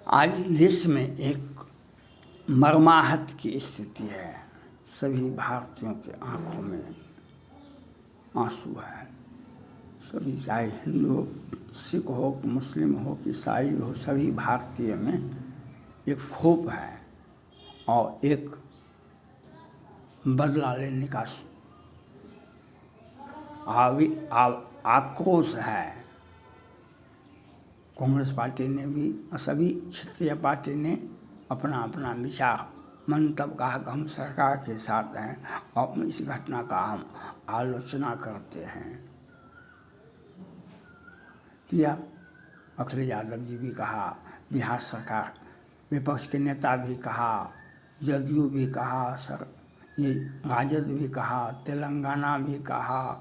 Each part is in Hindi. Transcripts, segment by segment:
आज देश में एक मर्माहत की स्थिति है। सभी भारतीयों के आंखों में आंसू है। सभी, चाहे हिंदू, सिख हो, मुस्लिम हो, ईसाई हो, सभी भारतीय में एक क्षोभ है और एक बदला लेने का आक्रोश है। कांग्रेस पार्टी ने भी और सभी क्षेत्रीय पार्टी ने अपना अपना विचार मंतव्य कहा कि हम सरकार के साथ हैं और इस घटना का हम आलोचना करते हैं। किया अखिलेश यादव जी भी कहा, बिहार सरकार विपक्ष के नेता भी कहा, जदयू भी कहा, ये राजद भी कहा, तेलंगाना भी कहा,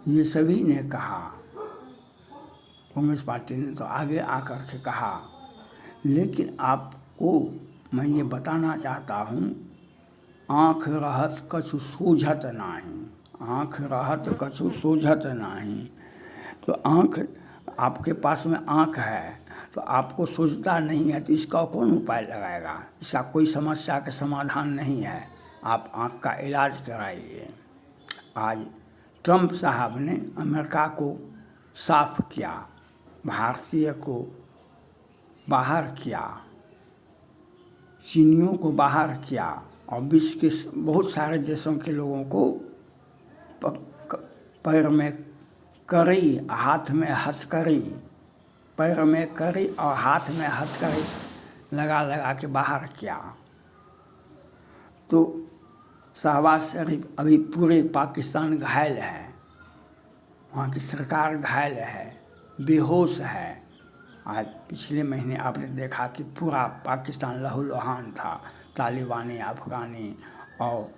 ये सभी ने कहा। कांग्रेस पार्टी ने तो आगे आकर के कहा। लेकिन आपको मैं ये बताना चाहता हूँ, आँख रहत कछु सूझत नाही, आँख रहत कछु सूझत नाही। तो आँख, आपके पास में आँख है तो आपको सूझता नहीं है तो इसका कौन उपाय लगाएगा? इसका कोई समस्या का समाधान नहीं है। आप आँख का इलाज कराइए। आज ट्रंप साहब ने अमेरिका को साफ किया, भारतीय को बाहर किया, चीनियों को बाहर किया और विश्व के बहुत सारे देशों के लोगों को पैर में कड़ी, हाथ में हथकड़ी, पैर में कड़ी और हाथ में हथकड़ी लगा लगा के बाहर किया। तो शहबाज शरीफ अभी पूरे पाकिस्तान घायल है, वहाँ की सरकार घायल है, बेहोश है। आज पिछले महीने आपने देखा कि पूरा पाकिस्तान लहूलुहान था। तालिबानी, अफगानी और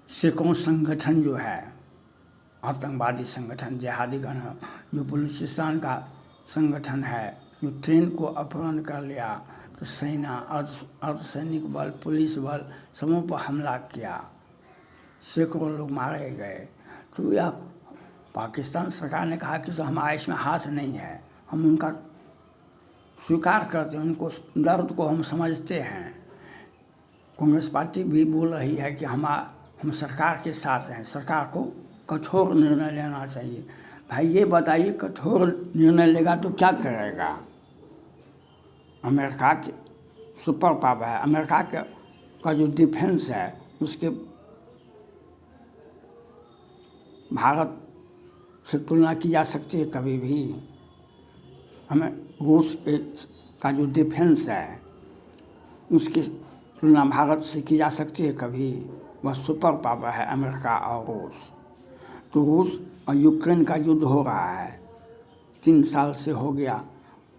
सैकड़ों संगठन जो है, आतंकवादी संगठन, जिहादीगण, जो बलूचिस्तान का संगठन है, जो ट्रेन को अपहरण कर लिया, तो सेना, अर्धसैनिक बल, पुलिस बल सबों पर हमला किया, सैकड़ों लोग मारे गए। तो यह पाकिस्तान सरकार ने कहा कि तो हमारा इसमें हाथ नहीं है, हम उनका स्वीकार करते हैं, उनको दर्द को हम समझते हैं। कांग्रेस पार्टी भी बोल रही है कि हम सरकार के साथ हैं, सरकार को कठोर निर्णय लेना चाहिए। भाई ये बताइए, कठोर निर्णय लेगा तो क्या करेगा? अमेरिका के सुपर पावर है, अमेरिका का जो डिफेंस है उसके भारत से तुलना की जा सकती है कभी भी? हमें रूस का जो डिफेंस है उसकी तुलना भारत से की जा सकती है कभी? वह सुपर पावर है अमेरिका और रूस। तो रूस और यूक्रेन का युद्ध हो रहा है, 3 साल से हो गया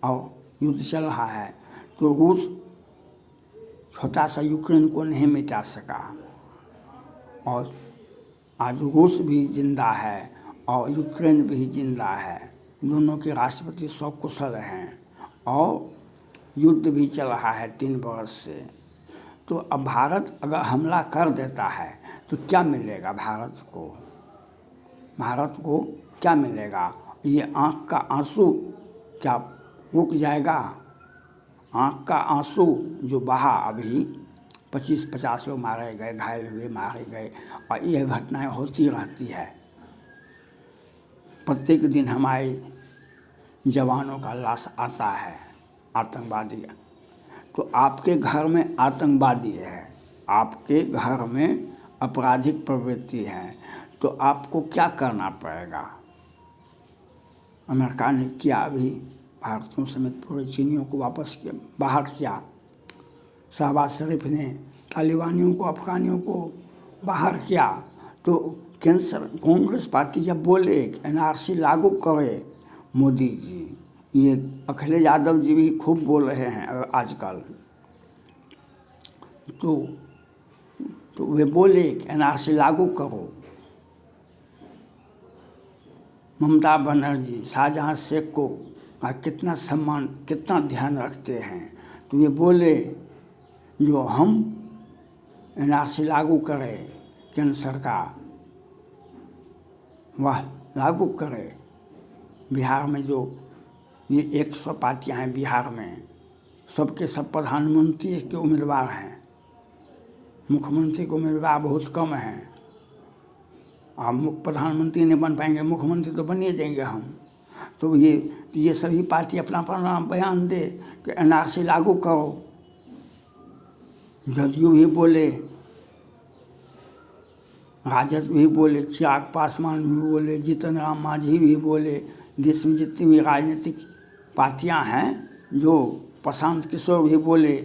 और युद्ध चल रहा है। तो रूस छोटा सा यूक्रेन को नहीं मिटा सका और आज रूस भी जिंदा है और यूक्रेन भी जिंदा है। दोनों के राष्ट्रपति सकुशल हैं और युद्ध भी चल रहा है 3 वर्ष से। तो अब भारत अगर हमला कर देता है तो क्या मिलेगा भारत को? भारत को क्या मिलेगा? ये आँख का आंसू क्या रुक जाएगा? आँख का आंसू जो बहा, अभी 25-50 लोग मारे गए, घायल हुए, मारे गए, और यह घटनाएं होती रहती है। प्रत्येक दिन हमारे जवानों का लाश आता है, आतंकवादी। तो आपके घर में आतंकवादी है, आपके घर में आपराधिक प्रवृत्ति है, तो आपको क्या करना पड़ेगा? अमेरिका ने किया, अभी भारतीयों समेत पूरे चीनियों को वापस किया, बाहर किया। शहबाज शरीफ ने तालिबानियों को, अफगानियों को बाहर किया। तो कांग्रेस पार्टी जब बोले कि NRC लागू करे मोदी जी, ये अखिलेश यादव जी भी खूब बोल रहे हैं आजकल, तो वे बोले कि NRC लागू करो। ममता बनर्जी शाहजहां शेख को कितना सम्मान, कितना ध्यान रखते हैं। तो ये बोले जो हम NRC लागू करें केंद्र सरकार, वह लागू करे। बिहार में जो ये 100 पार्टियां हैं बिहार में, सबके सब प्रधानमंत्री के उम्मीदवार हैं, मुख्यमंत्री के उम्मीदवार बहुत कम हैं। आप प्रधानमंत्री नहीं बन पाएंगे, मुख्यमंत्री तो बन ही जाएंगे हम। तो ये सभी पार्टी अपना अपना बयान दे कि एनआरसी लागू करो। जदयू भी बोले, राजद भी बोले, चिराग पासवान भी बोले, जीतन राम मांझी भी बोले, देश में जितनी भी राजनीतिक पार्टियां हैं, जो प्रशांत किशोर भी बोले,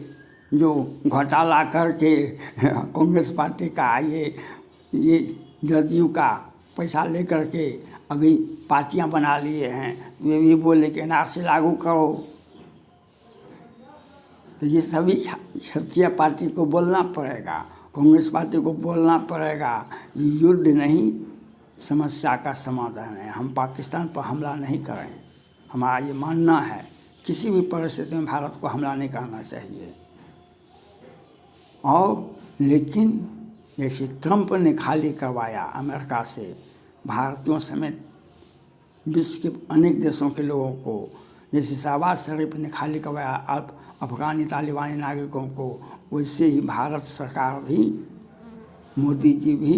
जो घोटाला करके कांग्रेस पार्टी का ये जदयू का पैसा लेकर के अभी पार्टियां बना लिए हैं, वे भी बोले कि एनआरसी लागू करो। तो ये सभी क्षेत्रीय पार्टी को बोलना पड़ेगा, कांग्रेस पार्टी को बोलना पड़ेगा, युद्ध नहीं समस्या का समाधान है। हम पाकिस्तान पर हमला नहीं करें, हमारा ये मानना है। किसी भी परिस्थिति में भारत को हमला नहीं करना चाहिए। और लेकिन जैसे ट्रंप ने खाली करवाया अमेरिका से भारतीयों समेत विश्व के अनेक देशों के लोगों को, जैसे शहबाज शरीफ ने खाली करवाया अफगानी तालिबानी नागरिकों को, वैसे ही भारत सरकार भी, मोदी जी भी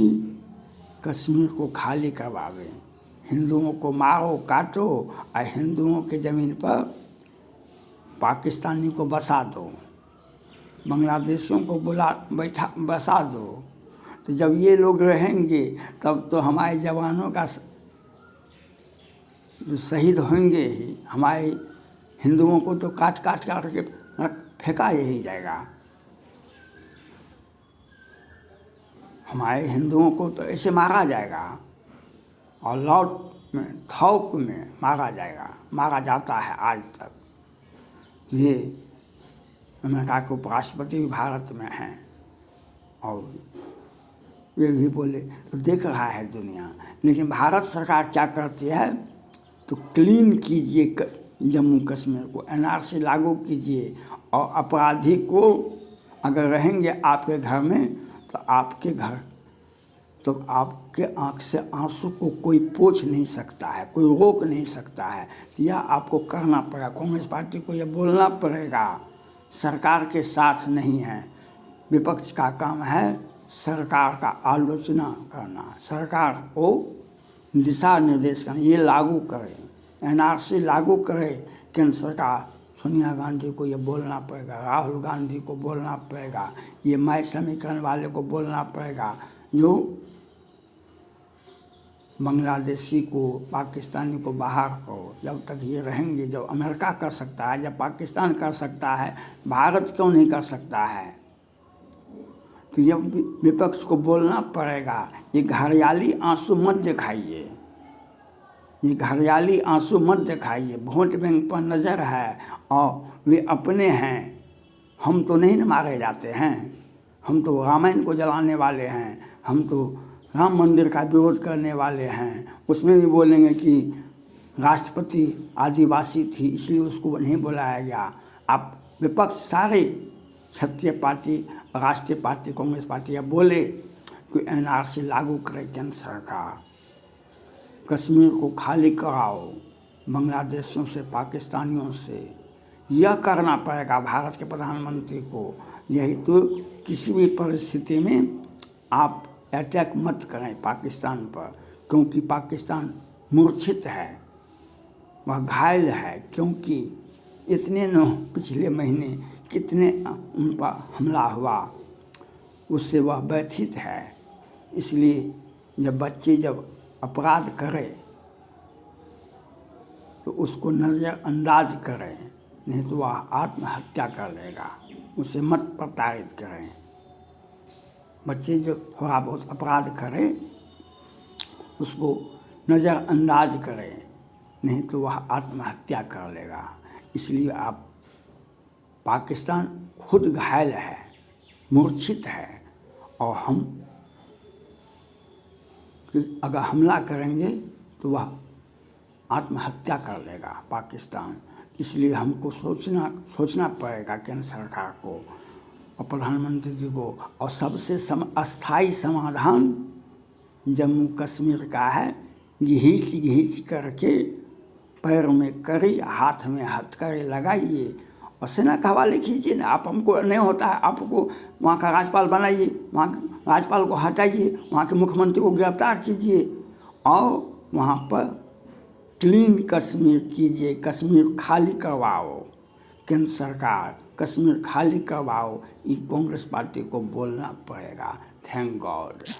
कश्मीर को खाली करवावे। हिंदुओं को मारो काटो और हिंदुओं के ज़मीन पर पाकिस्तानी को बसा दो, बांग्लादेशियों को बसा दो। तो जब ये लोग रहेंगे तब तो हमारे जवानों का जो शहीद होंगे ही, हमारे हिंदुओं को तो काट के फेंका यही जाएगा। हमारे हिंदुओं को तो ऐसे मारा जाएगा और लौट में थौक में मारा जाएगा, मारा जाता है आज तक। ये अमेरिका के उपराष्ट्रपति भी भारत में हैं और वे भी बोले, तो देख रहा है दुनिया। लेकिन भारत सरकार क्या करती है, तो क्लीन कीजिए जम्मू कश्मीर को, एनआरसी लागू कीजिए और अपराधी को अगर रहेंगे आपके घर में तो आपके आँख से आंसू को कोई पोंछ नहीं सकता है, कोई रोक नहीं सकता है। यह आपको करना पड़ेगा। कांग्रेस पार्टी को यह बोलना पड़ेगा, सरकार के साथ नहीं है। विपक्ष का काम है सरकार का आलोचना करना, सरकार को दिशा निर्देश करना, ये लागू करें, एनआरसी लागू करें। केंद्र सरकार सोनिया गांधी को ये बोलना पड़ेगा, राहुल गांधी को बोलना पड़ेगा, ये मय समीकरण वाले को बोलना पड़ेगा, जो बांग्लादेशी को, पाकिस्तानी को बाहर करो। जब तक ये रहेंगे, जब अमेरिका कर सकता है, जब पाकिस्तान कर सकता है, भारत क्यों नहीं कर सकता है? तो ये विपक्ष को बोलना पड़ेगा, ये घड़ियाली आंसू मत दिखाइए, ये घड़ियाली आंसू मत दिखाइए। वोट बैंक पर नज़र है और वे अपने हैं, हम तो नहीं न मारे जाते हैं, हम तो रामायण को जलाने वाले हैं, हम तो राम मंदिर का विरोध करने वाले हैं। उसमें भी बोलेंगे कि राष्ट्रपति आदिवासी थी इसलिए उसको नहीं बुलाया गया। आप विपक्ष सारे क्षेत्रीय पार्टी, राष्ट्रीय पार्टी, कांग्रेस पार्टी अब बोले कि एनआरसी लागू करे केंद्र सरकार, कश्मीर को खाली कराओ बांग्लादेशियों से, पाकिस्तानियों से। यह करना पड़ेगा भारत के प्रधानमंत्री को। यही तो किसी भी परिस्थिति में आप अटैक मत करें पाकिस्तान पर, क्योंकि पाकिस्तान मूर्छित है, वह घायल है। क्योंकि इतने पिछले महीने कितने उन पर हमला हुआ, उससे वह व्यथित है। इसलिए जब बच्चे जब अपराध करें तो उसको नज़रअंदाज करें, नहीं तो वह आत्महत्या कर लेगा। उसे मत प्रताड़ित करें। बच्चे जो थोड़ा बहुत अपराध करें उसको नज़रअंदाज करें, नहीं तो वह आत्महत्या कर लेगा। इसलिए आप, पाकिस्तान खुद घायल है, मूर्छित है, और हम अगर हमला करेंगे तो वह आत्महत्या कर लेगा पाकिस्तान। इसलिए हमको सोचना पड़ेगा केंद्र सरकार को और प्रधानमंत्री जी को। और सबसे अस्थाई समाधान जम्मू कश्मीर का है, घींच घींच करके पैर में करी, हाथ में हथकड़ी लगाइए और सेना का हवाले कीजिए ना। आप हमको नहीं होता है, आपको वहाँ का राज्यपाल बनाइए, वहाँ के राज्यपाल को हटाइए, वहाँ के मुख्यमंत्री को गिरफ्तार कीजिए और वहाँ पर क्लीन कश्मीर कीजिए, कश्मीर खाली करवाओ। केंद्र सरकार कश्मीर खाली करवाओ, ये कांग्रेस पार्टी को बोलना पड़ेगा। Thank God.